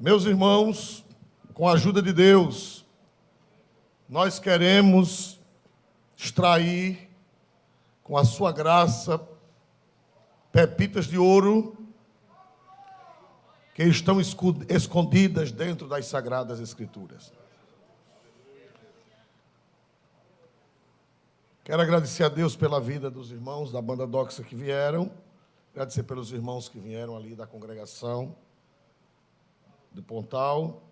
Meus irmãos, com a ajuda de Deus, nós queremos extrair, com a sua graça, pepitas de ouro que estão escondidas dentro das Sagradas Escrituras. Quero agradecer a Deus pela vida dos irmãos da banda Doxa que vieram, agradecer pelos irmãos que vieram ali da congregação do Pontal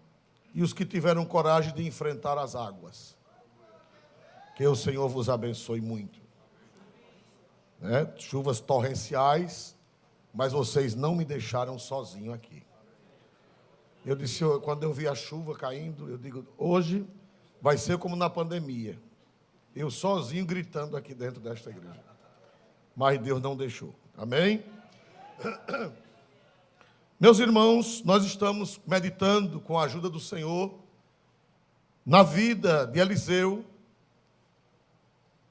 e os que tiveram coragem de enfrentar as águas. Que o Senhor vos abençoe muito. Chuvas torrenciais, mas vocês não me deixaram sozinho aqui. Eu disse, quando eu vi a chuva caindo, eu digo, hoje vai ser como na pandemia. Eu sozinho gritando aqui dentro desta igreja. Mas Deus não deixou. Amém? Meus irmãos, nós estamos meditando com a ajuda do Senhor na vida de Eliseu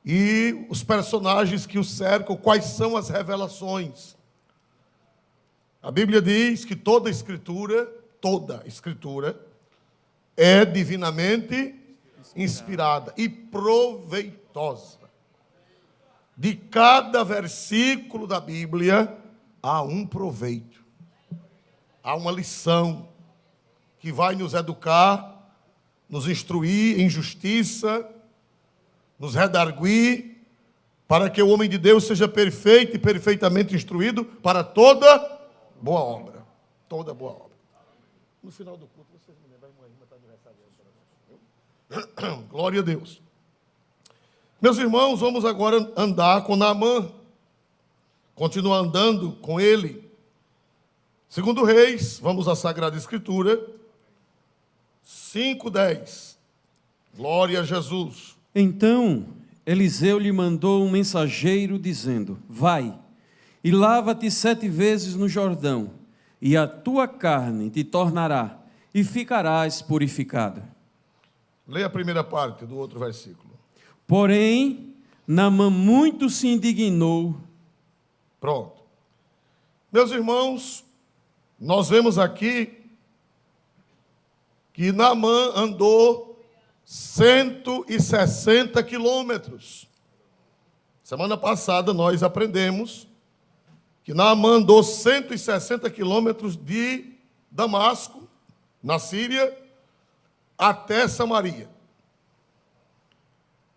e os personagens que o cercam, quais são as revelações. A Bíblia diz que toda escritura é divinamente inspirada e proveitosa. De cada versículo da Bíblia há um proveito, há uma lição que vai nos educar, nos instruir em justiça, nos redarguir, para que o homem de Deus seja perfeito e perfeitamente instruído para toda boa obra. Toda boa obra. No final do culto, vocês me lembram, a irmã está aniversário. Glória a Deus. Meus irmãos, vamos agora andar com Naamã. Continuar andando com ele. Segundo Reis, vamos à Sagrada Escritura. 5:10. Glória a Jesus. Então Eliseu lhe mandou um mensageiro dizendo: vai, e lava-te 7 vezes no Jordão, e a tua carne te tornará, e ficarás purificado. Leia a primeira parte do outro versículo. Porém, Naamã muito se indignou. Pronto. Meus irmãos, nós vemos aqui que Naamã andou 160 quilômetros. Semana passada nós aprendemos que Naamã andou 160 quilômetros de Damasco, na Síria, até Samaria.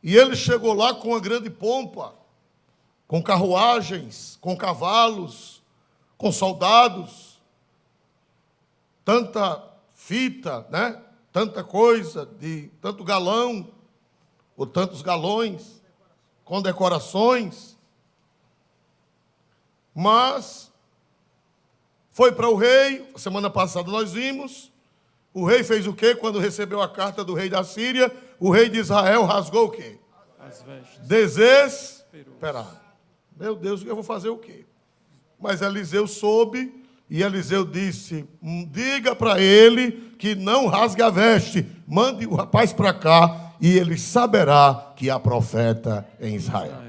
E ele chegou lá com uma grande pompa, com carruagens, com cavalos, com soldados, tanta fita, tanta coisa, tanto galão, ou tantos galões, com decorações. Mas foi para o rei, semana passada nós vimos, o rei fez o quê? Quando recebeu a carta do rei da Síria, o rei de Israel rasgou o quê? As vestes. Desesperado. Meu Deus, eu vou fazer o quê? Mas Eliseu soube, e Eliseu disse, diga para ele que não rasgue a veste, mande o rapaz para cá, e ele saberá que há profeta em Israel.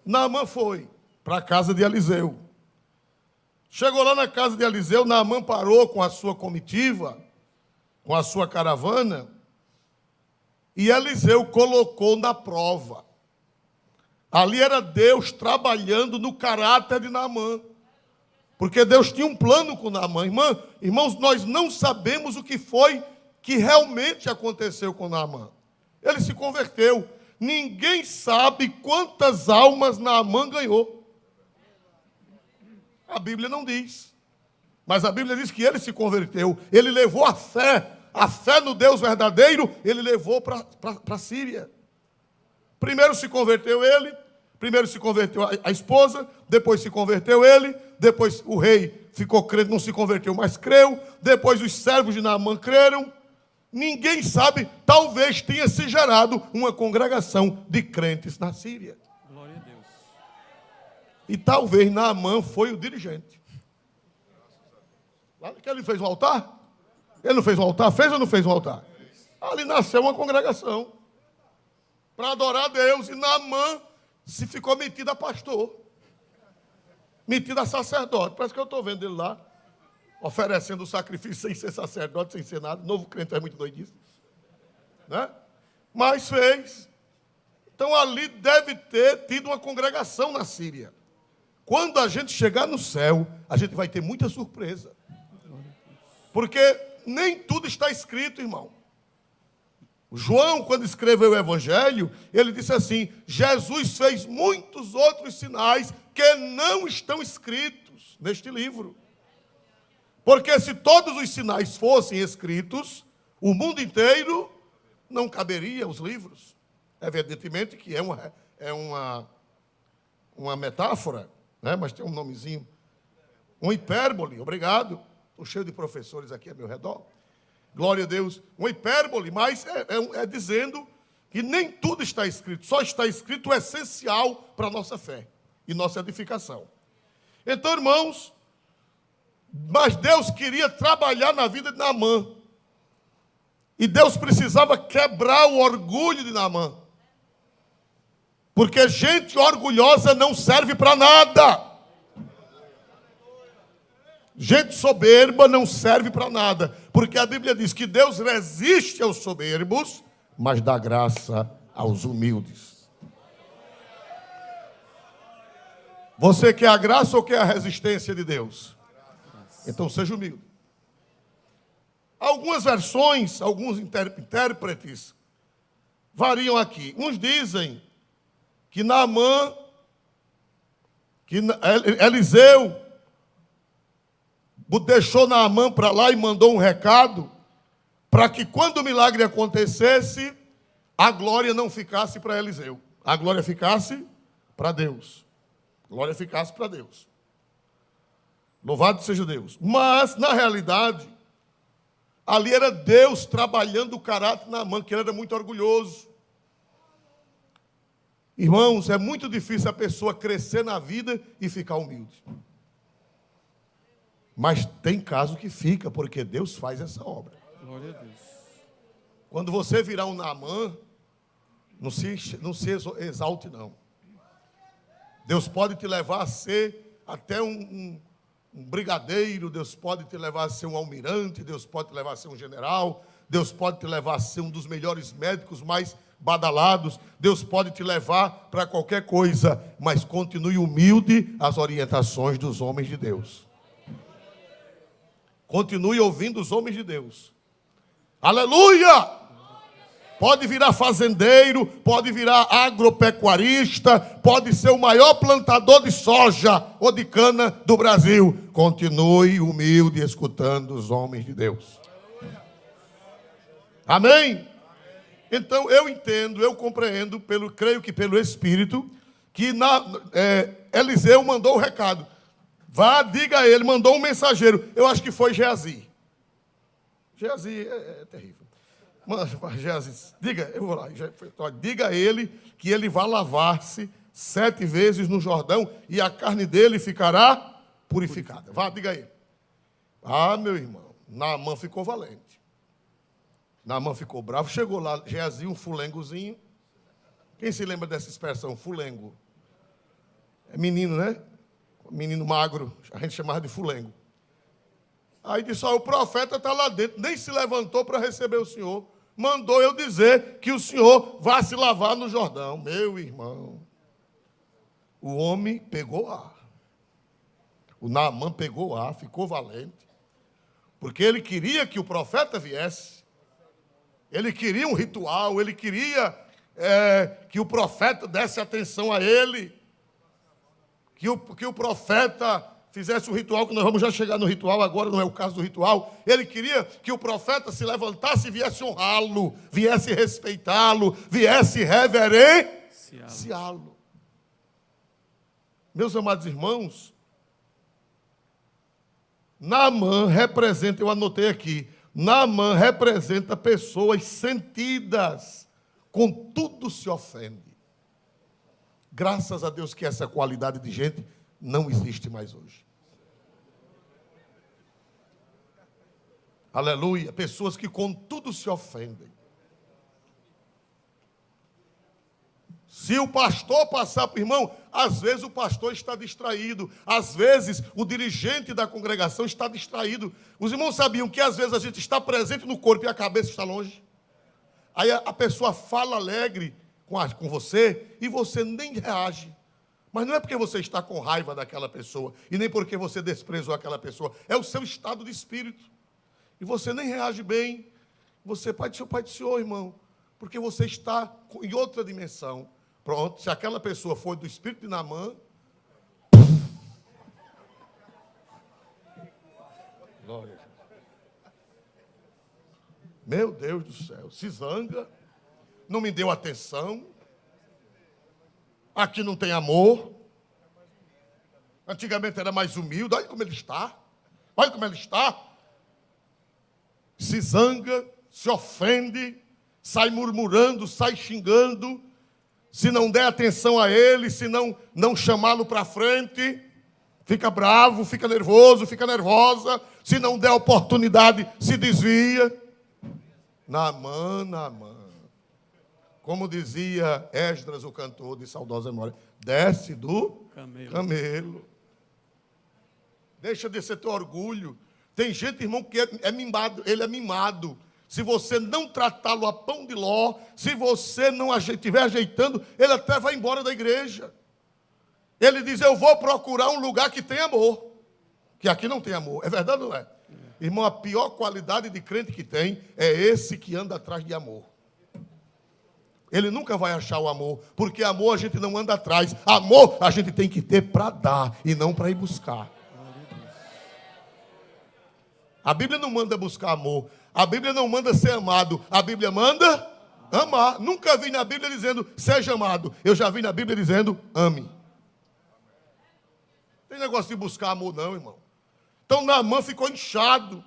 Naamã foi para a casa de Eliseu. Chegou lá na casa de Eliseu, Naamã parou com a sua comitiva, com a sua caravana, e Eliseu colocou na prova. Ali era Deus trabalhando no caráter de Naamã, porque Deus tinha um plano com Naamã. Irmãos, nós não sabemos o que foi que realmente aconteceu com Naamã. Ele se converteu. Ninguém sabe quantas almas Naamã ganhou. A Bíblia não diz. Mas a Bíblia diz que ele se converteu. Ele levou a fé no Deus verdadeiro, ele levou para a Síria. Primeiro se converteu ele, primeiro se converteu a esposa, depois se converteu ele, depois o rei ficou crendo, não se converteu, mas creu, depois os servos de Naamã creram. Ninguém sabe, talvez tenha se gerado uma congregação de crentes na Síria. Glória a Deus. E talvez Naamã foi o dirigente. Lá que ele fez um altar? Ele não fez um altar? Fez ou não fez um altar? Ali nasceu uma congregação para adorar a Deus. E Naamã se ficou metido a pastor, metido a sacerdote. Parece que eu estou vendo ele lá. oferecendo o sacrifício sem ser sacerdote, sem ser nada. Novo crente é muito doidice, né? Mas fez. Então ali deve ter tido uma congregação na Síria. Quando a gente chegar no céu, a gente vai ter muita surpresa. Porque nem tudo está escrito, irmão. João, quando escreveu o Evangelho, ele disse assim: Jesus fez muitos outros sinais que não estão escritos neste livro. Porque se todos os sinais fossem escritos, o mundo inteiro não caberia os livros. Evidentemente que é uma metáfora, né? Mas tem um nomezinho. Uma hipérbole, obrigado. Estou cheio de professores aqui ao meu redor. Glória a Deus. Uma hipérbole, mas é dizendo que nem tudo está escrito. Só está escrito o essencial para a nossa fé e nossa edificação. Então, irmãos, mas Deus queria trabalhar na vida de Naamã. E Deus precisava quebrar o orgulho de Naamã. Porque gente orgulhosa não serve para nada. Gente soberba não serve para nada. Porque a Bíblia diz que Deus resiste aos soberbos, mas dá graça aos humildes. Você quer a graça ou quer a resistência de Deus? Então seja humilde. Algumas versões, alguns intérpretes variam aqui. Uns dizem que Naamã, que Eliseu deixou Naamã para lá e mandou um recado para que quando o milagre acontecesse, a glória não ficasse para Eliseu. A glória ficasse para Deus. A glória ficasse para Deus. Louvado seja Deus. Mas, na realidade, ali era Deus trabalhando o caráter de Naamã, que ele era muito orgulhoso. Irmãos, é muito difícil a pessoa crescer na vida e ficar humilde. Mas tem caso que fica, porque Deus faz essa obra. Glória a Deus. Quando você virar um Naamã, não se exalte, não. Deus pode te levar a ser até um brigadeiro, Deus pode te levar a ser um almirante, Deus pode te levar a ser um general, Deus pode te levar a ser um dos melhores médicos mais badalados, Deus pode te levar para qualquer coisa, mas continue humilde às orientações dos homens de Deus. Continue ouvindo os homens de Deus. Aleluia! Pode virar fazendeiro, pode virar agropecuarista, pode ser o maior plantador de soja ou de cana do Brasil. Continue humilde escutando os homens de Deus. Amém? Então eu entendo, eu compreendo, creio que pelo Espírito, que Eliseu mandou o recado. Vá, diga a ele, mandou um mensageiro. Eu acho que foi Geazi. Geazi é terrível. Geazi, diga, eu vou lá. Diga a ele que ele vai lavar-se 7 vezes no Jordão e a carne dele ficará purificada. Vá, diga a ele. Ah, meu irmão, Naamã ficou valente. Naamã ficou bravo. Chegou lá, Geazi, um fulengozinho. Quem se lembra dessa expressão, fulengo? É menino, né? Menino magro, a gente chamava de fulengo. Aí disse: o profeta está lá dentro, nem se levantou para receber o senhor. Mandou eu dizer que o senhor vá se lavar no Jordão. Meu irmão, o homem pegou ar. O Naamã pegou ar, ficou valente. Porque ele queria que o profeta viesse. Ele queria um ritual, ele queria que o profeta desse atenção a ele. Que o profeta fizesse um ritual, que nós vamos já chegar no ritual, agora não é o caso do ritual. Ele queria que o profeta se levantasse e viesse honrá-lo, viesse respeitá-lo, viesse reverenciá-lo. Meus amados irmãos, Naamã representa, eu anotei aqui, Naamã representa pessoas sentidas, contudo se ofende. Graças a Deus que essa qualidade de gente não existe mais hoje. Aleluia. Pessoas que com tudo se ofendem. Se o pastor passar, irmão, às vezes o pastor está distraído, às vezes o dirigente da congregação está distraído. Os irmãos sabiam que às vezes a gente está presente no corpo e a cabeça está longe? Aí a pessoa fala alegre com você e você nem reage. Mas não é porque você está com raiva daquela pessoa e nem porque você desprezou aquela pessoa. É o seu estado de espírito. E você nem reage bem. Você, Pai do Senhor, irmão, porque você está em outra dimensão. Pronto, se aquela pessoa for do espírito de Naamã, glória a Deus. Meu Deus do céu, se zanga, não me deu atenção, aqui não tem amor, antigamente era mais humilde, olha como ele está, se zanga, se ofende, sai murmurando, sai xingando. Se não der atenção a ele, se não chamá-lo para frente, fica bravo, fica nervoso, fica nervosa. Se não der oportunidade, se desvia. Naamã. Como dizia Esdras, o cantor de saudosa memória, desce do camelo. Deixa de ser teu orgulho. Tem gente, irmão, que é mimado, ele é mimado. Se você não tratá-lo a pão de ló, se você não estiver ajeitando, ele até vai embora da igreja. Ele diz, eu vou procurar um lugar que tem amor. Que aqui não tem amor. É verdade ou não é? Irmão, a pior qualidade de crente que tem é esse que anda atrás de amor. Ele nunca vai achar o amor, porque amor a gente não anda atrás. Amor a gente tem que ter para dar e não para ir buscar. A Bíblia não manda buscar amor. A Bíblia não manda ser amado. A Bíblia manda amar. Nunca vi na Bíblia dizendo, seja amado. Eu já vi na Bíblia dizendo, ame. Não tem negócio de buscar amor não, irmão. Então Naamã ficou inchado,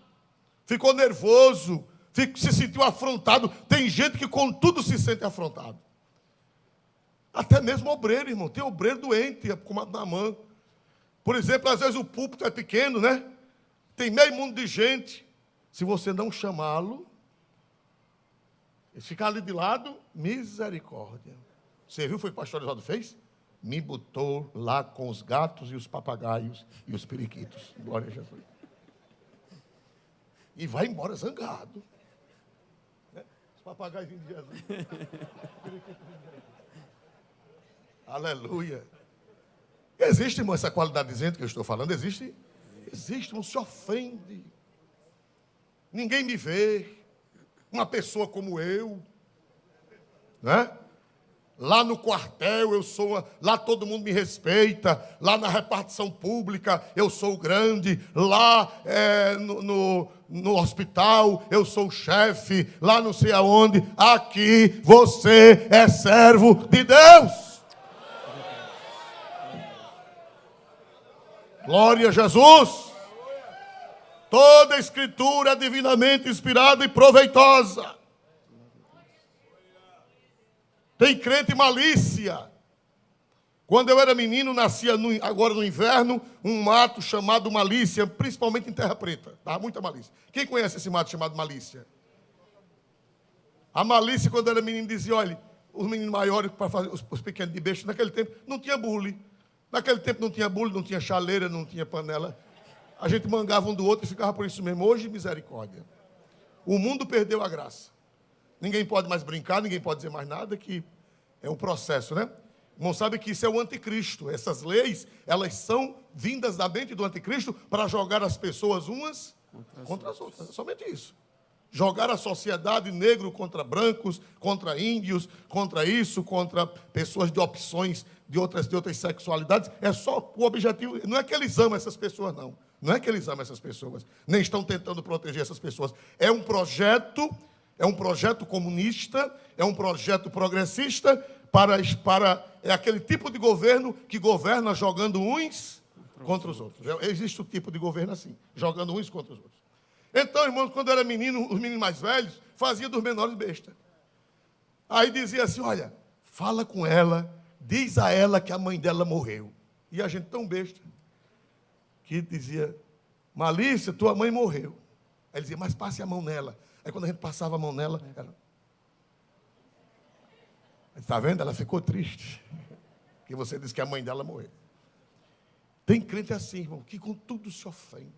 ficou nervoso, se sentiu afrontado. Tem gente que com tudo se sente afrontado. Até mesmo obreiro, irmão. Tem obreiro doente, como Naamã. Por exemplo, às vezes o púlpito é pequeno, né? Tem meio mundo de gente. Se você não chamá-lo, e ficar ali de lado, misericórdia. Você viu o que o pastor Oswaldo fez? Me botou lá com os gatos e os papagaios e os periquitos. Glória a Jesus. E vai embora zangado. Os papagaios de Jesus. Aleluia. Existe, irmão, essa qualidade de gente que eu estou falando? Existe? Existe, não se ofende. Ninguém me vê. Uma pessoa como eu. Né? Lá no quartel eu sou, lá todo mundo me respeita, lá na repartição pública eu sou o grande, lá no hospital eu sou o chefe, lá não sei aonde, aqui você é servo de Deus. Glória a Jesus. Toda a escritura é divinamente inspirada e proveitosa. Tem crente malícia. Quando eu era menino, nascia agora no inverno, um mato chamado malícia, principalmente em terra preta. Tá? Muita malícia. Quem conhece esse mato chamado malícia? A malícia, quando eu era menino, dizia, olha, os meninos maiores, para fazer os pequenos de besta, naquele tempo não tinha bule. Naquele tempo não tinha bule, não tinha chaleira, não tinha panela. A gente mangava um do outro e ficava por isso mesmo. Hoje, misericórdia. O mundo perdeu a graça. Ninguém pode mais brincar, ninguém pode dizer mais nada, que é um processo, né? Não sabe que isso é o anticristo. Essas leis, elas são vindas da mente do anticristo para jogar as pessoas umas contra as outras. É somente isso. Jogar a sociedade negro contra brancos, contra índios, contra isso, contra pessoas de opções de outras sexualidades. É só o objetivo. Não é que eles amam essas pessoas, não. Não é que eles amam essas pessoas. Nem estão tentando proteger essas pessoas. É um projeto comunista, é um projeto progressista é aquele tipo de governo que governa jogando uns contra os outros. Existe um tipo de governo assim, jogando uns contra os outros. Então, irmãos, quando eu era menino, os meninos mais velhos faziam dos menores besta. Aí dizia assim, olha, fala com ela, diz a ela que a mãe dela morreu. E a gente tão besta, que dizia, Malícia, tua mãe morreu. Aí ele dizia, mas passe a mão nela. Aí quando a gente passava a mão nela, ela... Está vendo? Ela ficou triste. Que você disse que a mãe dela morreu. Tem crente assim, irmão, que com tudo se ofende.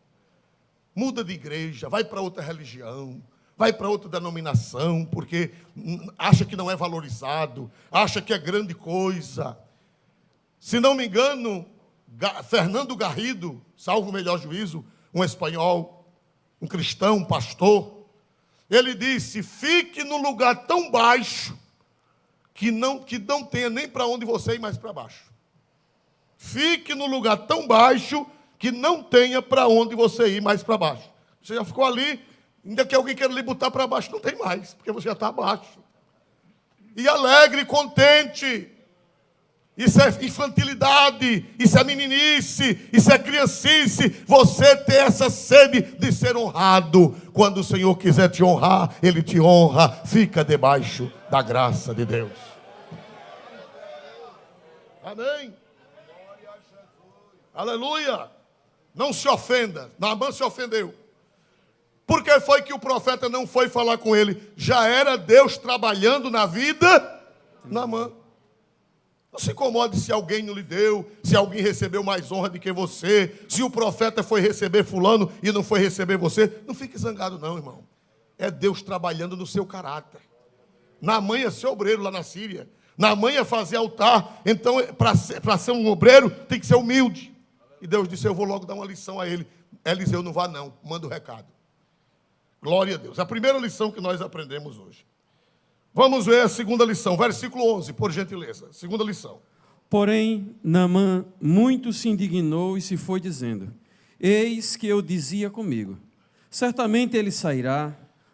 Muda de igreja, vai para outra religião, vai para outra denominação, porque acha que não é valorizado, acha que é grande coisa. Se não me engano, Fernando Garrido, salvo o melhor juízo, um espanhol, um cristão, um pastor, ele disse: fique num lugar tão baixo que não tenha nem para onde você ir mais para baixo. Fique num lugar tão baixo que não tenha para onde você ir mais para baixo. Você já ficou ali, ainda que alguém queira lhe botar para baixo, não tem mais, porque você já está abaixo. E alegre, contente. Isso é infantilidade, isso é meninice, isso é criancice. Você ter essa sede de ser honrado. Quando o Senhor quiser te honrar, Ele te honra. Fica debaixo da graça de Deus. Amém. Aleluia. Não se ofenda. Naamã se ofendeu. Por que foi que o profeta não foi falar com ele? Já era Deus trabalhando na vida de Naamã. Não se incomode se alguém não lhe deu, se alguém recebeu mais honra do que você, se o profeta foi receber fulano e não foi receber você. Não fique zangado não, irmão. É Deus trabalhando no seu caráter. Naamã ia ser obreiro lá na Síria. Naamã ia fazer altar. Então, para ser um obreiro, tem que ser humilde. E Deus disse: eu vou logo dar uma lição a ele. Eliseu, não vá não, manda o recado. Glória a Deus. A primeira lição que nós aprendemos hoje. Vamos ver a segunda lição, versículo 11, por gentileza. Segunda lição. Porém, Naamã muito se indignou e se foi dizendo: eis que eu dizia comigo, certamente ele sairá,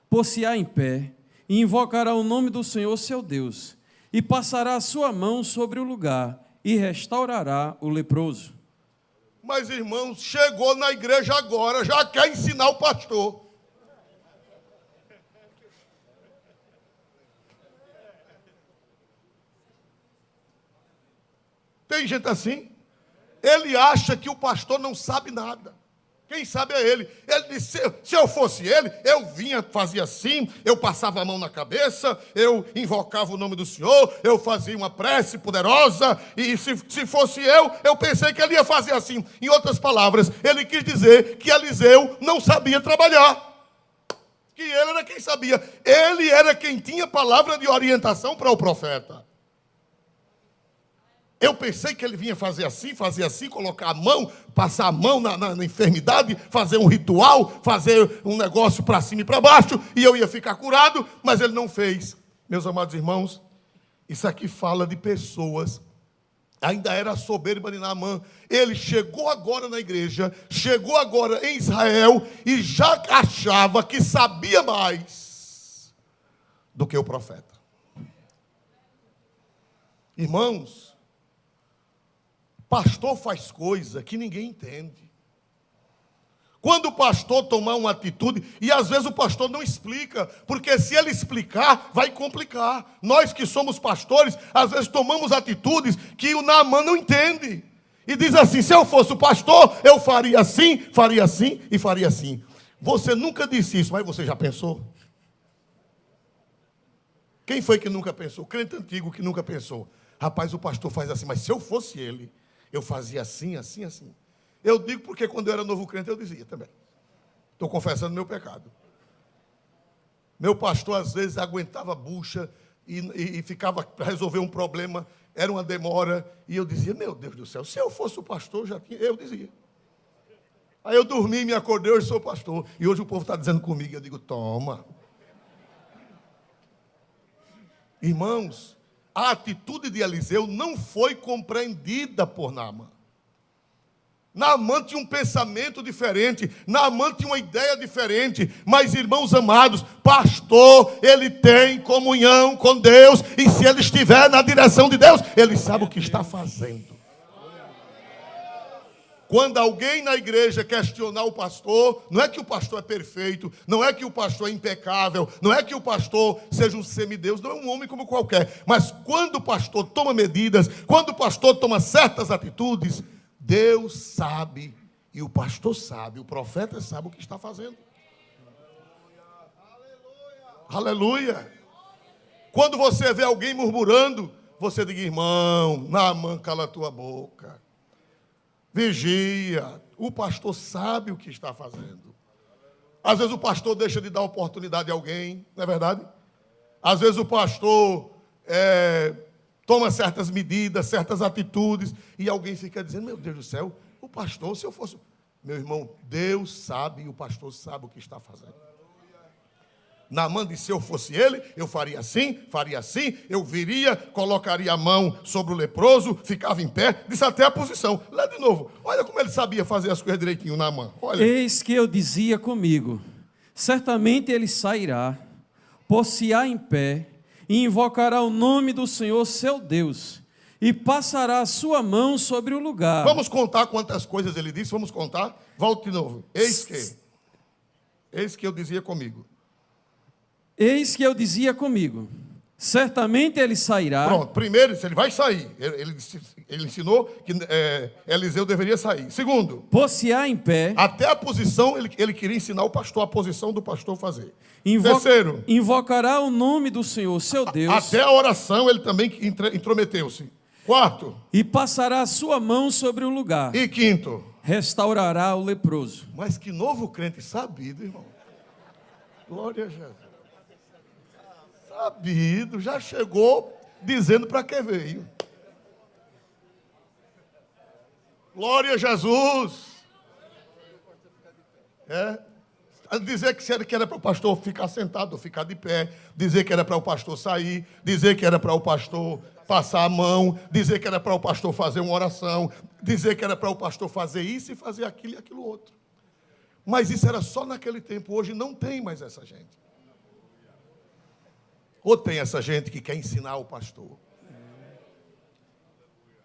pôr-se-á em pé, e invocará o nome do Senhor seu Deus, e passará a sua mão sobre o lugar, e restaurará o leproso. Mas, irmãos, chegou na igreja agora, já quer ensinar o pastor. Tem gente assim, ele acha que o pastor não sabe nada. Quem sabe é ele. Ele disse: se eu fosse ele, eu vinha, fazia assim, eu passava a mão na cabeça, eu invocava o nome do Senhor, eu fazia uma prece poderosa, e se fosse eu pensei que ele ia fazer assim. Em outras palavras, ele quis dizer que Eliseu não sabia trabalhar. Que ele era quem sabia. Ele era quem tinha palavra de orientação para o profeta. Eu pensei que ele vinha fazer assim, colocar a mão, passar a mão na enfermidade, fazer um ritual, fazer um negócio para cima e para baixo, e eu ia ficar curado, mas ele não fez. Meus amados irmãos, isso aqui fala de pessoas, ainda era a soberba de Naamã. Ele chegou agora na igreja, chegou agora em Israel, e já achava que sabia mais do que o profeta. Irmãos, pastor faz coisa que ninguém entende. Quando o pastor tomar uma atitude, e às vezes o pastor não explica, porque se ele explicar, vai complicar. Nós que somos pastores, às vezes tomamos atitudes que o Naamã não entende. E diz assim: se eu fosse o pastor, eu faria assim e faria assim. Você nunca disse isso, mas você já pensou? Quem foi que nunca pensou? O crente antigo que nunca pensou: rapaz, o pastor faz assim, mas se eu fosse ele, eu fazia assim. Eu digo porque quando eu era novo crente eu dizia também. Estou confessando meu pecado. Meu pastor às vezes aguentava bucha e ficava para resolver um problema, era uma demora, e eu dizia: meu Deus do céu, se eu fosse o pastor, eu dizia. Aí eu dormi e me acordei, hoje sou pastor. E hoje o povo está dizendo comigo, eu digo: toma. Irmãos, a atitude de Eliseu não foi compreendida por Naamã. Naamã tinha um pensamento diferente, Naamã tinha uma ideia diferente, mas, irmãos amados, pastor, ele tem comunhão com Deus, e se ele estiver na direção de Deus, ele sabe o que está fazendo. Quando alguém na igreja questionar o pastor, não é que o pastor é perfeito, não é que o pastor é impecável, não é que o pastor seja um semideus, não é um homem como qualquer. Mas quando o pastor toma medidas, quando o pastor toma certas atitudes, Deus sabe, e o pastor sabe, o profeta sabe o que está fazendo. Aleluia! Quando você vê alguém murmurando, você diga: irmão, Naamã, cala a tua boca. Vigia. O pastor sabe o que está fazendo. Às vezes o pastor deixa de dar oportunidade a alguém, não é verdade? Às vezes o pastor toma certas medidas, certas atitudes, e alguém fica dizendo: meu Deus do céu, o pastor, se eu fosse... Meu irmão, Deus sabe e o pastor sabe o que está fazendo. Naamã disse: se eu fosse ele, eu faria assim, eu viria, colocaria a mão sobre o leproso, ficava em pé, disse até a posição. Lê de novo, olha como ele sabia fazer as coisas direitinho, Naamã. Olha. Eis que eu dizia comigo: certamente ele sairá, pôr-se-á em pé, e invocará o nome do Senhor seu Deus, e passará a sua mão sobre o lugar. Vamos contar quantas coisas ele disse, vamos contar? Volte de novo. Eis que eu dizia comigo. Eis que eu dizia comigo: certamente ele sairá. Pronto, primeiro, ele vai sair. Ele ensinou que Eliseu deveria sair. Segundo, pôr-se-á em pé. Até a posição, ele queria ensinar o pastor a posição do pastor fazer. Terceiro, invocará o nome do Senhor, seu Deus. Até a oração ele também intrometeu-se. Quarto, e passará a sua mão sobre o lugar. E quinto, restaurará o leproso. Mas que novo crente sabido, irmão. Glória a Jesus. Sabido, já chegou dizendo para que veio. Glória a Jesus. Dizer que era para o pastor ficar sentado ou ficar de pé, dizer que era para o pastor sair, dizer que era para o pastor passar a mão, dizer que era para o pastor fazer uma oração, dizer que era para o pastor fazer isso e fazer aquilo e aquilo outro. Mas isso era só naquele tempo, hoje não tem mais essa gente. Ou tem essa gente que quer ensinar o pastor?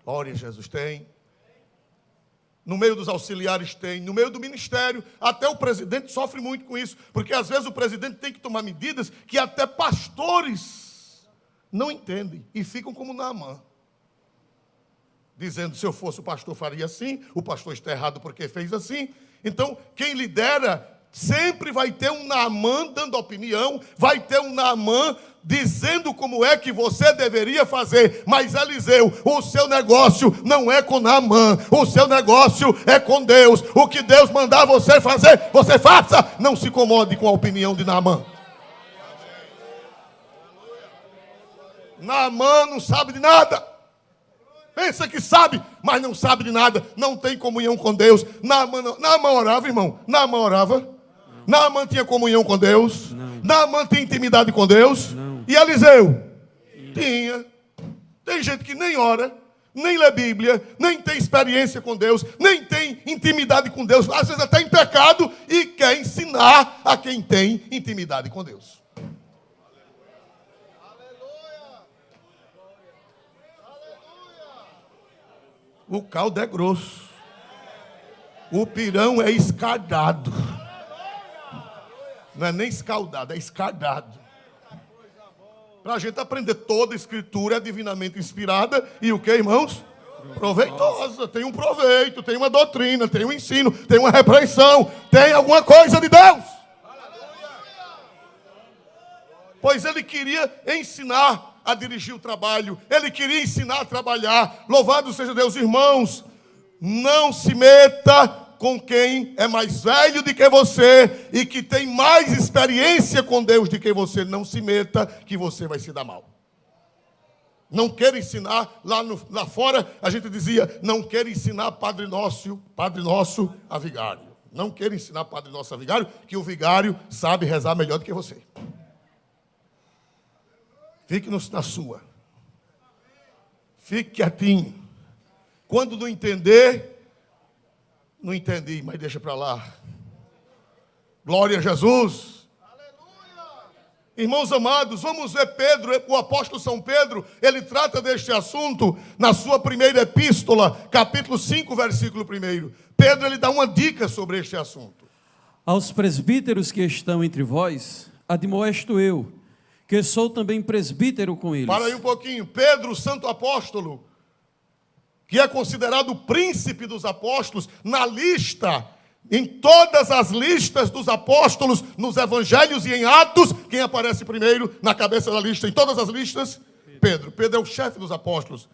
Glória a Jesus, tem. No meio dos auxiliares tem, no meio do ministério, até o presidente sofre muito com isso, porque às vezes o presidente tem que tomar medidas que até pastores não entendem e ficam como Naamã, dizendo: se eu fosse o pastor faria assim, o pastor está errado porque fez assim. Então, quem lidera sempre vai ter um Naamã dando opinião, vai ter um Naamã dizendo como é que você deveria fazer. Mas Eliseu, o seu negócio não é com Naamã, o seu negócio é com Deus. O que Deus mandar você fazer, você faça. Não se incomode com a opinião de Naamã. Naamã não sabe de nada. Pensa que sabe, mas não sabe de nada. Não tem comunhão com Deus. Naamã orava, irmão. Naamã orava. Naamã tinha comunhão com Deus. Não. Naamã tinha intimidade com Deus. Não. E Eliseu? Tinha. Tem gente que nem ora, nem lê Bíblia, nem tem experiência com Deus, nem tem intimidade com Deus, às vezes até em pecado, e quer ensinar a quem tem intimidade com Deus. O caldo é grosso. O pirão é escaldado. Não é nem escaldado, é escaldado. Para a gente aprender, toda a escritura é divinamente inspirada. E o que, irmãos? Proveitosa. Tem um proveito, tem uma doutrina, tem um ensino, tem uma repreensão, tem alguma coisa de Deus. Pois ele queria ensinar a dirigir o trabalho, ele queria ensinar a trabalhar. Louvado seja Deus, irmãos. Não se meta com quem é mais velho do que você e que tem mais experiência com Deus do que você. Não se meta, que você vai se dar mal. Não quero ensinar, lá fora a gente dizia: não quero ensinar Padre Nosso a vigário. Não quero ensinar Padre Nosso a vigário, que o vigário sabe rezar melhor do que você. Fique na sua. Fique quietinho. Quando não entender, não entendi, mas deixa para lá. Glória a Jesus. Aleluia. Irmãos amados, vamos ver Pedro, o apóstolo São Pedro, ele trata deste assunto na sua primeira epístola, capítulo 5, versículo 1. Pedro, ele dá uma dica sobre este assunto. Aos presbíteros que estão entre vós, admoesto eu, que sou também presbítero com eles. Para aí um pouquinho. Pedro, o santo apóstolo, que é considerado o príncipe dos apóstolos, na lista Em todas as listas dos apóstolos, nos evangelhos e em Atos, quem aparece primeiro na cabeça da lista, em todas as listas? Pedro. Pedro é o chefe dos apóstolos.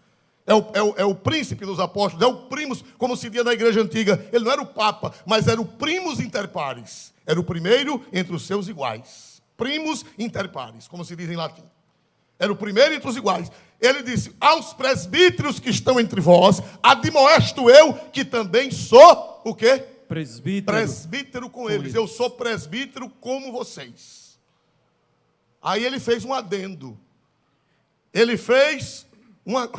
É o príncipe dos apóstolos, é o primus, como se dizia na igreja antiga. Ele não era o papa, mas era o primus inter pares. Era o primeiro entre os seus iguais. Primus inter pares, como se diz em latim. Era o primeiro entre os iguais. Ele disse: aos presbíteros que estão entre vós, admoesto eu, que também sou, o quê? Presbítero com eles. Eu sou presbítero como vocês. Aí ele fez um adendo. Ele fez uma,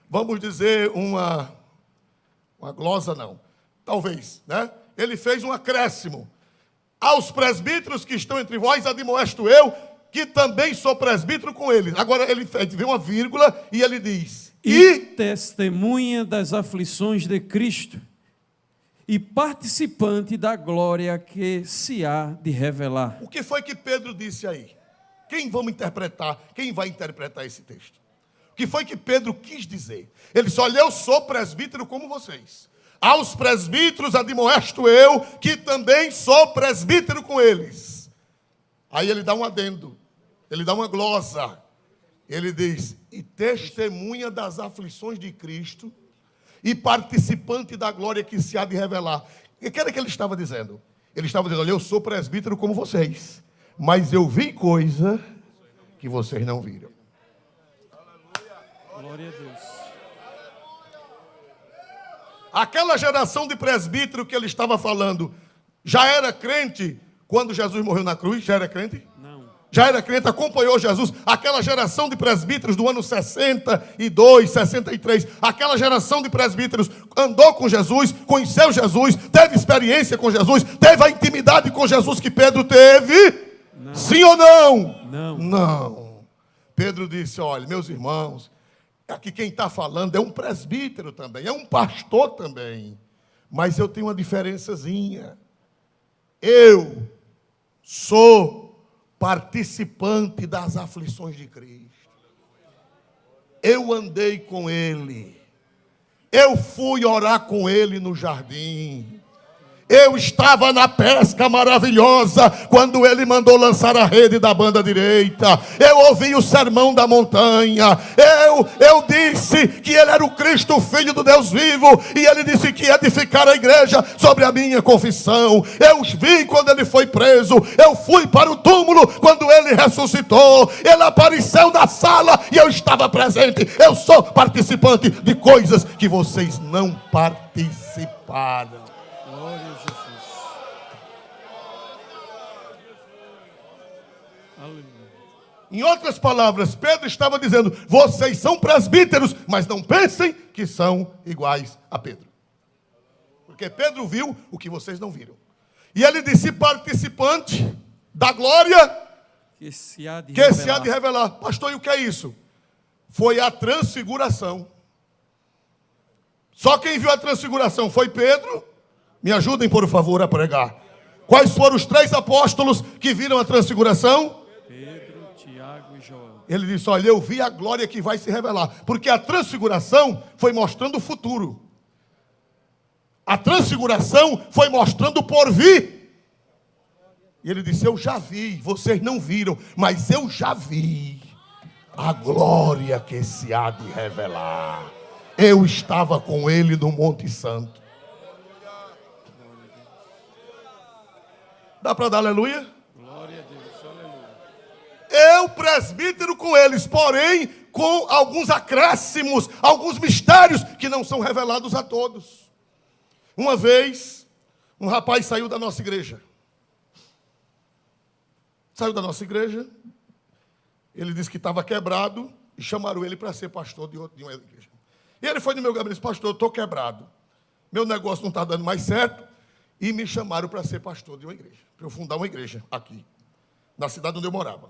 vamos dizer, uma glosa não. Talvez, né? Ele fez um acréscimo. Aos presbíteros que estão entre vós, admoesto eu, que também sou presbítero com eles. Agora ele vê uma vírgula e ele diz: e testemunha das aflições de Cristo, e participante da glória que se há de revelar. O que foi que Pedro disse aí? Quem vai interpretar esse texto? O que foi que Pedro quis dizer? Ele disse: olha, eu sou presbítero como vocês. Aos presbíteros admoesto eu, que também sou presbítero com eles. Aí ele dá um adendo, ele dá uma glosa. Ele diz: e testemunha das aflições de Cristo, e participante da glória que se há de revelar. O que era que ele estava dizendo? Ele estava dizendo: olha, eu sou presbítero como vocês, mas eu vi coisa que vocês não viram. Glória a Deus. Aquela geração de presbítero que ele estava falando, já era crente quando Jesus morreu na cruz? Já era crente? Não. Já era crente, acompanhou Jesus. Aquela geração de presbíteros do ano 62, 63, aquela geração de presbíteros andou com Jesus, conheceu Jesus, teve experiência com Jesus, teve a intimidade com Jesus que Pedro teve? Não. Sim ou não? Não. Não. Pedro disse: olha, meus irmãos, aqui quem está falando é um presbítero também, é um pastor também, mas eu tenho uma diferençazinha. Eu sou participante das aflições de Cristo. Eu andei com Ele. Eu fui orar com Ele no jardim. Eu estava na pesca maravilhosa quando Ele mandou lançar a rede da banda direita. Eu ouvi o sermão da montanha. Eu disse que Ele era o Cristo, o Filho do Deus vivo. E Ele disse que ia edificar a igreja sobre a minha confissão. Eu vi quando Ele foi preso. Eu fui para o túmulo quando Ele ressuscitou. Ele apareceu na sala e eu estava presente. Eu sou participante de coisas que vocês não participaram. Glória a Jesus. Aleluia. Em outras palavras, Pedro estava dizendo: vocês são presbíteros, mas não pensem que são iguais a Pedro. Porque Pedro viu o que vocês não viram. E ele disse: participante da glória que se há de revelar. Pastor, e o que é isso? Foi a transfiguração. Só quem viu a transfiguração foi Pedro. Me ajudem, por favor, a pregar. Quais foram os 3 apóstolos que viram a transfiguração? Pedro, Tiago e João. Ele disse: olha, eu vi a glória que vai se revelar. Porque a transfiguração foi mostrando o futuro. A transfiguração foi mostrando o porvir. E ele disse: eu já vi, vocês não viram, mas eu já vi a glória que se há de revelar. Eu estava com ele no Monte Santo. Dá para dar aleluia? Glória a Deus, aleluia. Eu, presbítero com eles, porém com alguns acréscimos, alguns mistérios que não são revelados a todos. Uma vez, um rapaz saiu da nossa igreja. Saiu da nossa igreja. Ele disse que estava quebrado e chamaram ele para ser pastor de uma igreja. E ele foi no meu gabinete: pastor, eu estou quebrado. Meu negócio não está dando mais certo. E me chamaram para ser pastor de uma igreja, para eu fundar uma igreja aqui, na cidade onde eu morava.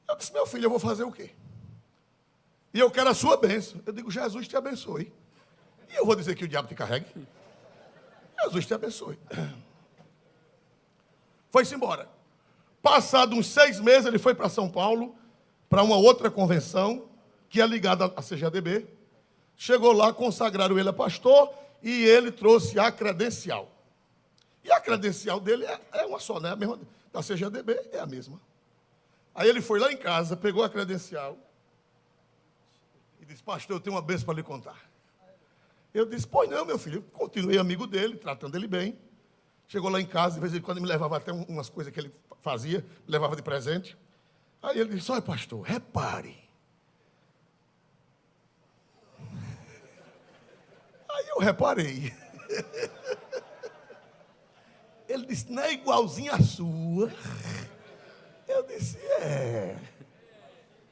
Eu disse: meu filho, eu vou fazer o quê? E eu quero a sua bênção. Eu digo: Jesus te abençoe. E eu vou dizer que o diabo te carregue? Jesus te abençoe. Foi-se embora. Passado uns 6 meses, ele foi para São Paulo, para uma outra convenção, que é ligada à CGADB. Chegou lá, consagraram ele a pastor, e ele trouxe a credencial. E a credencial dele é uma só, né? A mesma, da CGDB é a mesma. Aí ele foi lá em casa, pegou a credencial e disse, pastor, eu tenho uma bênção para lhe contar. Eu disse, pois não, meu filho. Continuei amigo dele, tratando ele bem. Chegou lá em casa, de vez em quando me levava até umas coisas que ele fazia, me levava de presente. Aí ele disse, olha pastor, repare. Aí eu reparei. Ele disse, não é igualzinho a sua. Eu disse,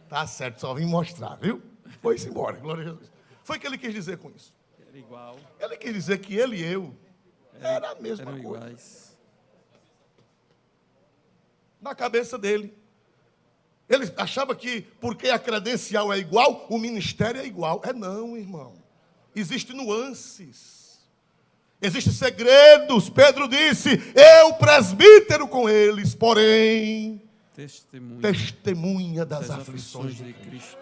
tá certo, só vim mostrar, viu? Foi-se embora, glória a Jesus. Foi o que ele quis dizer com isso. Era igual. Ele quis dizer que ele e eu era a mesma Eram coisa. iguais. Na cabeça dele. Ele achava que porque a credencial é igual, o ministério é igual. É não, irmão. Existem nuances. Existem segredos. Pedro disse, eu presbítero com eles, porém, testemunha das aflições de Cristo.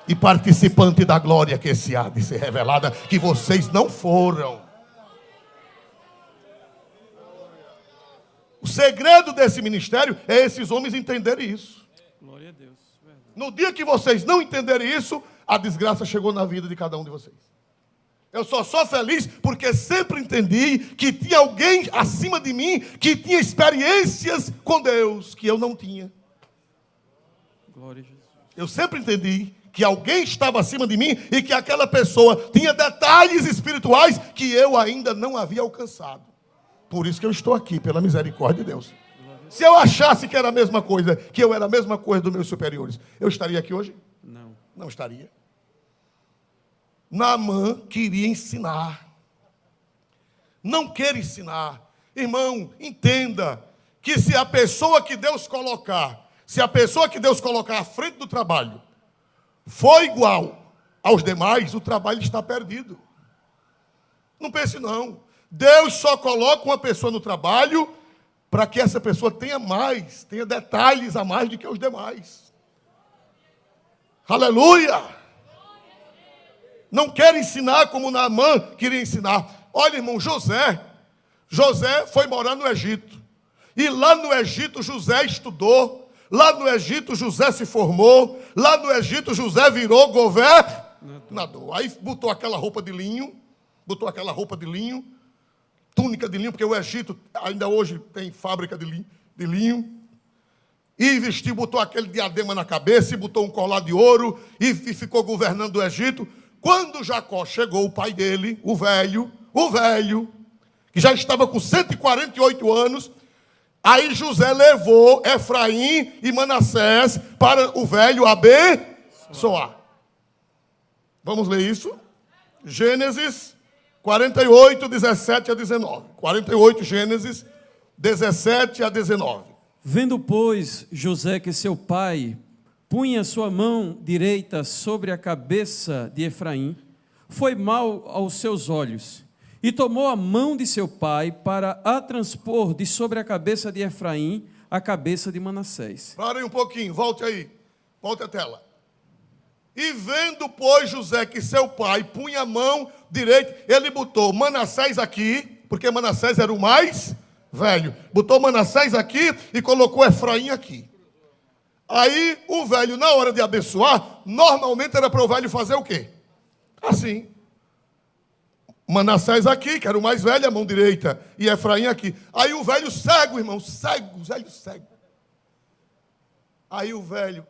E participante da glória que se há de ser revelada, que vocês não foram. O segredo desse ministério é esses homens entenderem isso. Glória a Deus. Verdade. No dia que vocês não entenderem isso, a desgraça chegou na vida de cada um de vocês. Eu só sou feliz porque sempre entendi que tinha alguém acima de mim que tinha experiências com Deus que eu não tinha. Glória a Jesus. Eu sempre entendi que alguém estava acima de mim e que aquela pessoa tinha detalhes espirituais que eu ainda não havia alcançado. Por isso que eu estou aqui, pela misericórdia de Deus. Se eu achasse que era a mesma coisa, que eu era a mesma coisa dos meus superiores, eu estaria aqui hoje? Não. Não estaria. Naamã queria ensinar. Não quer ensinar. Irmão, entenda que se a pessoa que Deus colocar à frente do trabalho for igual aos demais, o trabalho está perdido. Não pense não. Deus só coloca uma pessoa no trabalho para que essa pessoa tenha detalhes a mais do que os demais. Aleluia! Não quer ensinar como Naamã queria ensinar. Olha, irmão, José foi morar no Egito. E lá no Egito José estudou. Lá no Egito José se formou. Lá no Egito José virou governador. Aí botou aquela roupa de linho. Túnica de linho, porque o Egito ainda hoje tem fábrica de linho. E vestiu, botou aquele diadema na cabeça, e botou um colar de ouro, e ficou governando o Egito. Quando Jacó chegou, o pai dele, o velho, que já estava com 148 anos, aí José levou Efraim e Manassés para o velho abençoar. Vamos ler isso? Gênesis 48, 17 a 19. 48, Gênesis 17 a 19. Vendo, pois, José que seu pai punha sua mão direita sobre a cabeça de Efraim, foi mal aos seus olhos, e tomou a mão de seu pai para a transpor de sobre a cabeça de Efraim a cabeça de Manassés. Parem um pouquinho, volte aí, volte a tela. E vendo, pois, José que seu pai punha a mão direita, ele botou Manassés aqui, porque Manassés era o mais velho. Botou Manassés aqui e colocou Efraim aqui. Aí o velho, na hora de abençoar, normalmente era para o velho fazer o quê? Assim. Manassés aqui, que era o mais velho, a mão direita, e Efraim aqui. Aí o velho cego, irmão, cego. Aí o velho...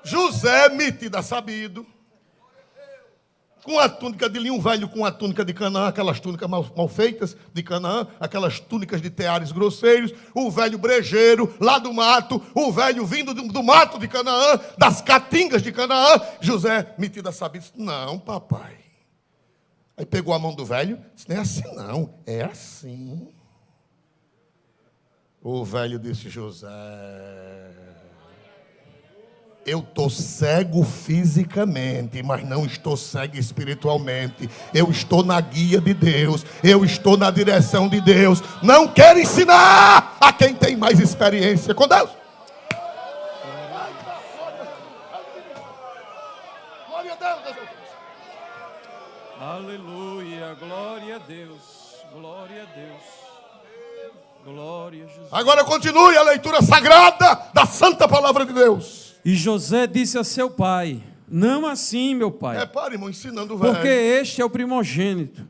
José, metido a sabido, com a túnica de linho, um velho com a túnica de Canaã, aquelas túnicas mal feitas de Canaã, aquelas túnicas de teares grosseiros, o velho brejeiro lá do mato, o velho vindo do mato de Canaã, das caatingas de Canaã. José, metido a sabido, disse, não, papai. Aí pegou a mão do velho, disse, não é assim não, é assim. O velho disse, José... Eu estou cego fisicamente, mas não estou cego espiritualmente. Eu estou na guia de Deus. Eu estou na direção de Deus. Não quero ensinar a quem tem mais experiência com Deus. Glória a Deus. Aleluia, glória a Deus, glória a Deus, glória a Jesus. Agora continue a leitura sagrada da santa palavra de Deus. E José disse a seu pai: não assim, meu pai, Repare, irmão, ensinando o velho. porque este é o primogênito.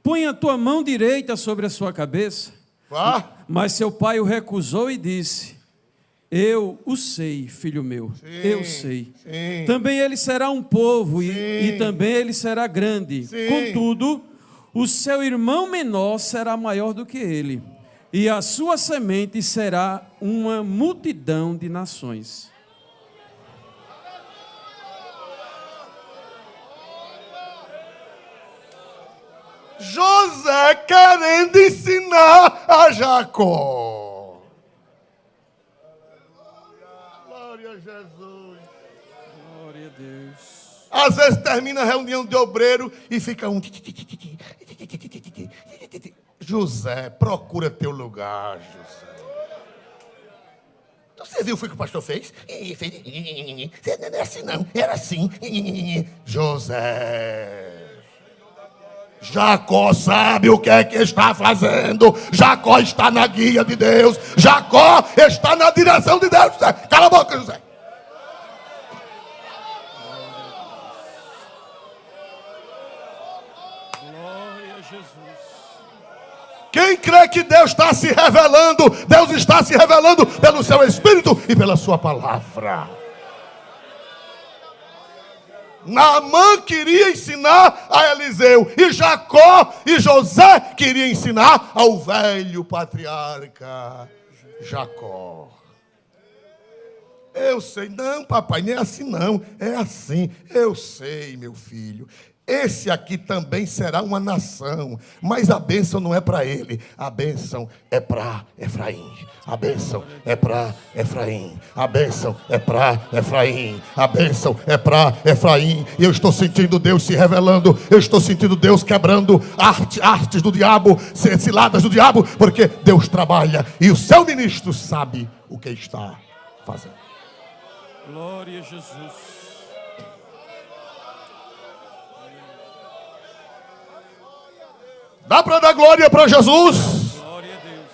Põe a tua mão direita sobre a sua cabeça. Vá. Mas seu pai o recusou e disse: eu o sei, filho meu, eu sei. Sim. Também ele será um povo Sim. e também ele será grande. Sim. Contudo, o seu irmão menor será maior do que ele, e a sua semente será uma multidão de nações. José querendo ensinar a Jacó. Glória a Jesus. Glória a Deus. Às vezes termina a reunião de obreiro e fica um... José, procura teu lugar, José. Você viu o que o pastor fez? Não era assim não, era assim. José... Jacó sabe o que é que está fazendo. Jacó está na guia de Deus. Jacó está na direção de Deus. José. Cala a boca, José. Glória a Jesus. Quem crê que Deus está se revelando, Deus está se revelando pelo seu Espírito e pela sua palavra. Naamã queria ensinar a Eliseu, e Jacó e José queriam ensinar ao velho patriarca Jacó. Eu sei, não papai, não é assim não, é assim. Eu sei, meu filho. Esse aqui também será uma nação, mas a bênção não é para ele, a bênção é para Efraim. A bênção é para Efraim. A bênção é para Efraim. A bênção é para Efraim. E eu estou sentindo Deus se revelando. Eu estou sentindo Deus quebrando artes do diabo, ciladas do diabo, porque Deus trabalha e o seu ministro sabe o que está fazendo. Glória a Jesus. Dá para dar glória para Jesus? Glória a Deus.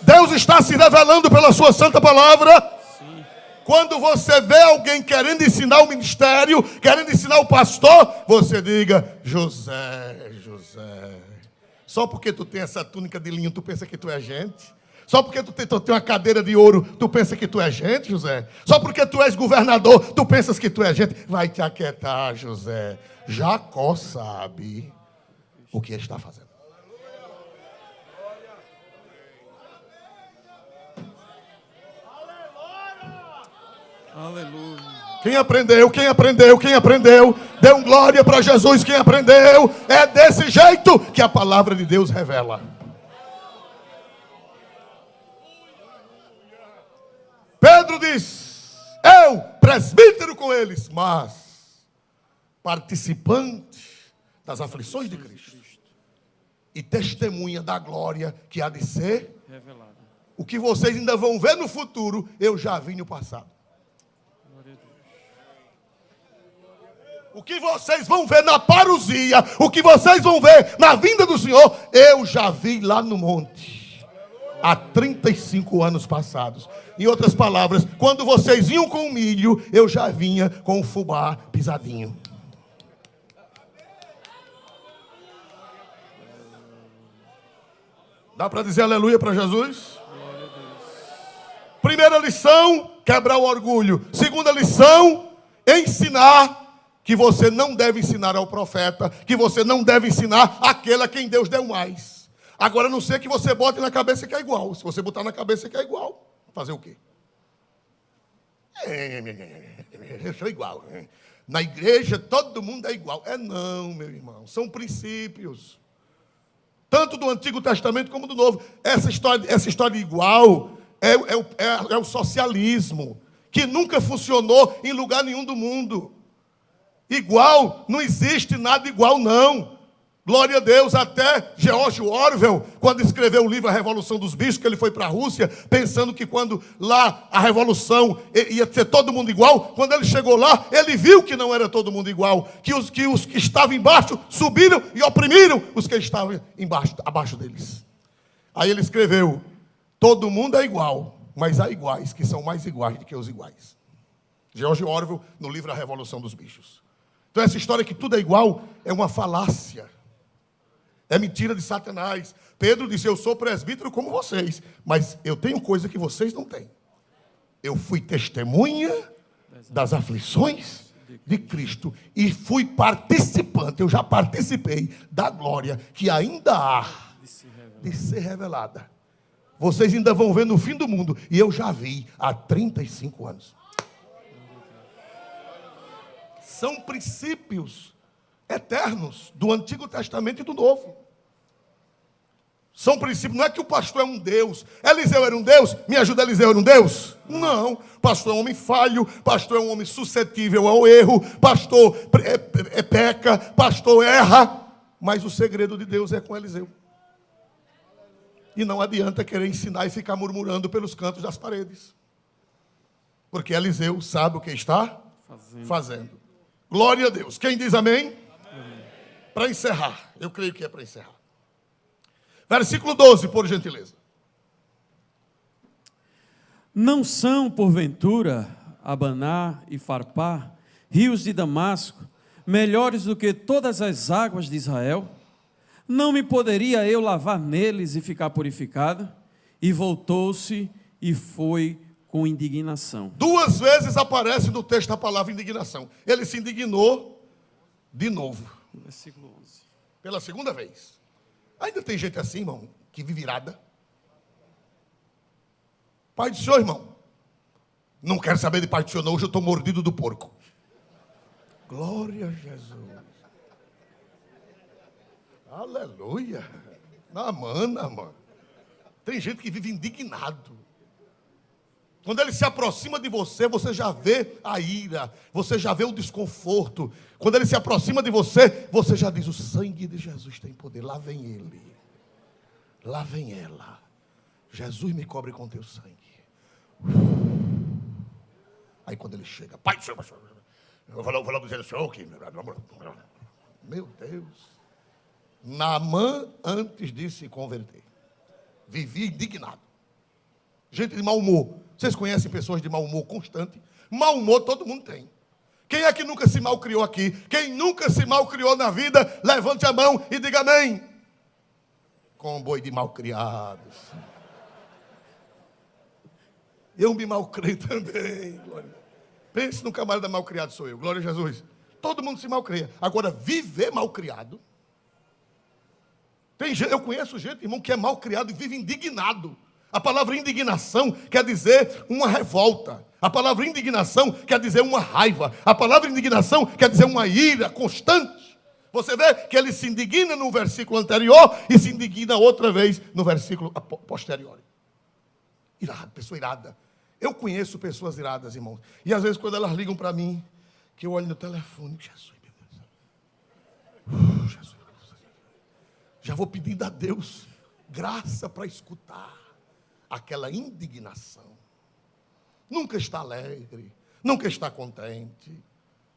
Deus está se revelando pela sua santa palavra. Sim. Quando você vê alguém querendo ensinar o ministério, querendo ensinar o pastor, você diga: José, José. Só porque tu tem essa túnica de linho, tu pensa que tu é gente? Só porque tu tem uma cadeira de ouro, tu pensa que tu é gente, José? Só porque tu és governador, tu pensas que tu é gente? Vai te aquietar, José. Jacó sabe o que ele está fazendo. Aleluia. Quem aprendeu, quem aprendeu, quem aprendeu, dê um glória para Jesus, quem aprendeu. É desse jeito que a palavra de Deus revela. Pedro diz: eu, presbítero com eles, mas participante das aflições de Cristo e testemunha da glória que há de ser Revelado. o que vocês ainda vão ver no futuro, eu já vi no passado. O que vocês vão ver na parousia, o que vocês vão ver na vinda do Senhor, eu já vi lá no monte, há 35 anos passados. Em outras palavras, quando vocês vinham com o milho, eu já vinha com o fubá pisadinho. Dá para dizer aleluia para Jesus? Primeira lição, quebrar o orgulho. Segunda lição, ensinar que você não deve ensinar ao profeta, que você não deve ensinar àquele a quem Deus deu mais. Agora, a não ser que você bote na cabeça que é igual. Se você botar na cabeça que é igual, fazer o quê? Eu sou igual. Na igreja, todo mundo é igual. É não, meu irmão. São princípios. Tanto do Antigo Testamento como do Novo. Essa história de igual é o socialismo, que nunca funcionou em lugar nenhum do mundo. Igual, não existe nada igual, não. Glória a Deus, até George Orwell, quando escreveu o livro A Revolução dos Bichos, que ele foi para a Rússia, pensando que quando lá a revolução ia ser todo mundo igual, quando ele chegou lá, ele viu que não era todo mundo igual, que os que estavam embaixo subiram e oprimiram os que estavam abaixo deles. Aí ele escreveu, todo mundo é igual, mas há iguais que são mais iguais do que os iguais. George Orwell, no livro A Revolução dos Bichos. Então essa história que tudo é igual é uma falácia. É mentira de Satanás. Pedro disse, eu sou presbítero como vocês, mas eu tenho coisa que vocês não têm. Eu fui testemunha das aflições de Cristo e fui participante, eu já participei da glória que ainda há de ser revelada. Vocês ainda vão ver no fim do mundo, e eu já vi há 35 anos. São princípios eternos do Antigo Testamento e do Novo. São princípios, não é que o pastor é um Deus. Eliseu era um Deus? Me ajuda, Eliseu era um Deus? Não, pastor é um homem falho, pastor é um homem suscetível ao erro, pastor peca, pastor erra, mas o segredo de Deus é com Eliseu. E não adianta querer ensinar e ficar murmurando pelos cantos das paredes, porque Eliseu sabe o que está fazendo. Glória a Deus. Quem diz amém? Para encerrar, eu creio que é para encerrar. Versículo 12, por gentileza. Não são, porventura, Abaná e Farpá, rios de Damasco, melhores do que todas as águas de Israel? Não me poderia eu lavar neles e ficar purificado? E voltou-se e foi com indignação. 2 vezes aparece no texto a palavra indignação. Ele se indignou de novo. Versículo 11. Pela segunda vez. Ainda tem gente assim, irmão, que vive irada. Pai do Senhor, irmão. Não quero saber de Pai do Senhor, não. Hoje eu estou mordido do porco. Glória a Jesus. Aleluia. Mano. Tem gente que vive indignado. Quando ele se aproxima de você, você já vê a ira, você já vê o desconforto. Quando ele se aproxima de você, você já diz, o sangue de Jesus tem poder, lá vem ele, lá vem ela. Jesus me cobre com teu sangue. Aí quando ele chega, Pai do Senhor, eu vou logo dizer ao Senhor que... Meu Deus. Naamã, antes de se converter, vivia indignado. Gente de mau humor. Vocês conhecem pessoas de mau humor constante? Mau humor todo mundo tem. Quem é que nunca se malcriou aqui? Quem nunca se malcriou na vida, levante a mão e diga amém. Comboio de malcriados. Eu me malcriei também. Glória. Pense no camarada malcriado, sou eu. Glória a Jesus. Todo mundo se malcria. Agora, viver malcriado. Eu conheço gente, irmão, que é malcriado e vive indignado. A palavra indignação quer dizer uma revolta. A palavra indignação quer dizer uma raiva. A palavra indignação quer dizer uma ira constante. Você vê que ele se indigna no versículo anterior e se indigna outra vez no versículo posterior. Irado, pessoa irada. Eu conheço pessoas iradas, irmãos. E às vezes quando elas ligam para mim, que eu olho no telefone, Jesus, meu Deus. Jesus. Já vou pedindo a Deus graça para escutar aquela indignação. Nunca está alegre, nunca está contente,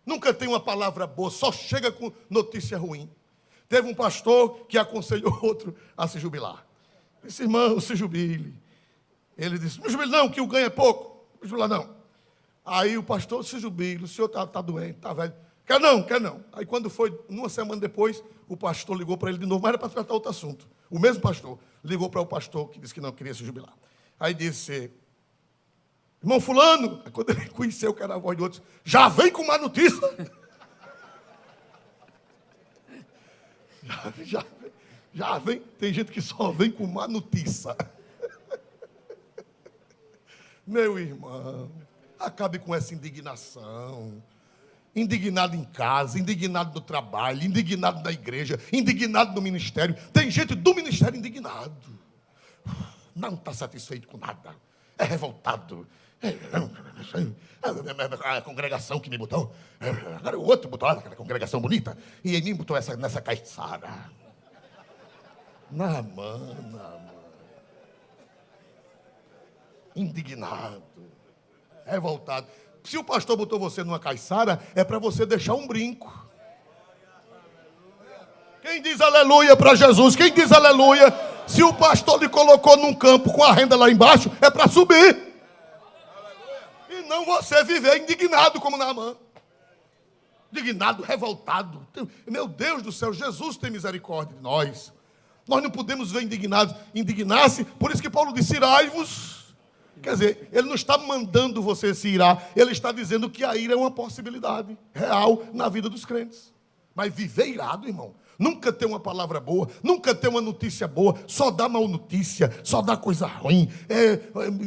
nunca tem uma palavra boa, só chega com notícia ruim. Teve um pastor que aconselhou outro a se jubilar. Disse, irmão, se jubile. Ele disse, não jubile não, que o ganho é pouco. Não jubilar não. Aí o pastor, se jubile, o senhor está doente, está velho. Quer não. Aí quando foi, uma semana depois, o pastor ligou para ele de novo, mas era para tratar outro assunto. O mesmo pastor ligou para o pastor que disse que não queria se jubilar. Aí disse, irmão fulano, quando ele conheceu que era a voz do outro, já vem com uma notícia. já vem, tem gente que só vem com uma notícia. Meu irmão, acabe com essa indignação. Indignado em casa, indignado no trabalho, indignado na igreja, indignado no ministério. Tem gente do ministério indignado. Não está satisfeito com nada. É revoltado. A congregação que me botou, agora o outro botou aquela congregação bonita, e em mim botou nessa caiçara. Naamã. Indignado, revoltado. Se o pastor botou você numa caiçara, é para você deixar um brinco. Quem diz aleluia para Jesus? Quem diz aleluia? Se o pastor lhe colocou num campo com a renda lá embaixo, é para subir. E não você viver indignado como Naamã. Indignado, revoltado. Meu Deus do céu, Jesus tem misericórdia de nós. Nós não podemos ver indignados. Indignar-se, por isso que Paulo disse, irai-vos. Quer dizer, ele não está mandando você se irar, ele está dizendo que a ira é uma possibilidade real na vida dos crentes. Mas viver irado, irmão, nunca ter uma palavra boa, nunca ter uma notícia boa, só dá mal notícia, só dá coisa ruim, é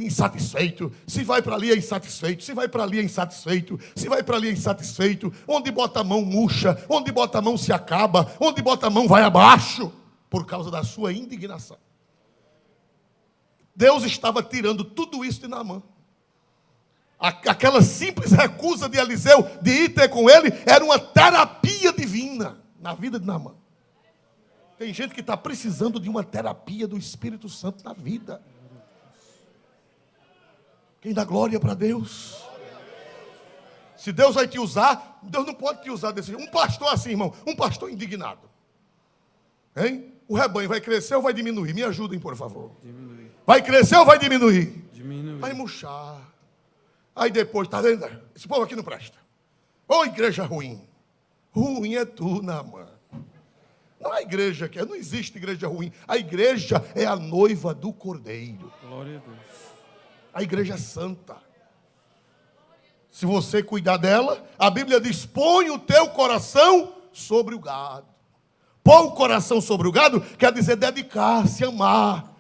insatisfeito. Se vai para ali é insatisfeito, se vai para ali é insatisfeito, se vai para ali é insatisfeito. Onde bota a mão murcha, onde bota a mão se acaba, onde bota a mão vai abaixo, por causa da sua indignação. Deus estava tirando tudo isso de Naamã. Aquela simples recusa de Eliseu de ir ter com ele era uma terapia divina na vida de Naamã. Tem gente que está precisando de uma terapia do Espírito Santo na vida. Quem dá glória para Deus? Se Deus vai te usar, Deus não pode te usar desse jeito. Um pastor assim, irmão, um pastor indignado. Hein? O rebanho vai crescer ou vai diminuir? Me ajudem, por favor. Diminuir. Vai crescer ou vai diminuir? Diminuir. Vai murchar. Aí depois, tá vendo? Esse povo aqui não presta. Ô igreja ruim. Ruim é tu, Naamã. Não é a igreja que não existe igreja ruim. A igreja é a noiva do Cordeiro. Glória a Deus. A igreja é santa. Se você cuidar dela, a Bíblia diz, põe o teu coração sobre o gado. Pôr o coração sobre o gado quer dizer dedicar-se, amar.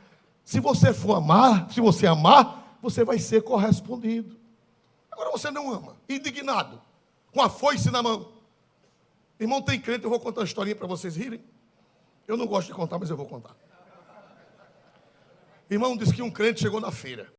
Se você for amar, se você amar, você vai ser correspondido. Agora você não ama, indignado, com a foice na mão. Irmão, tem crente, eu vou contar uma historinha para vocês rirem. Eu não gosto de contar, mas eu vou contar. Irmão, disse que um crente chegou na feira.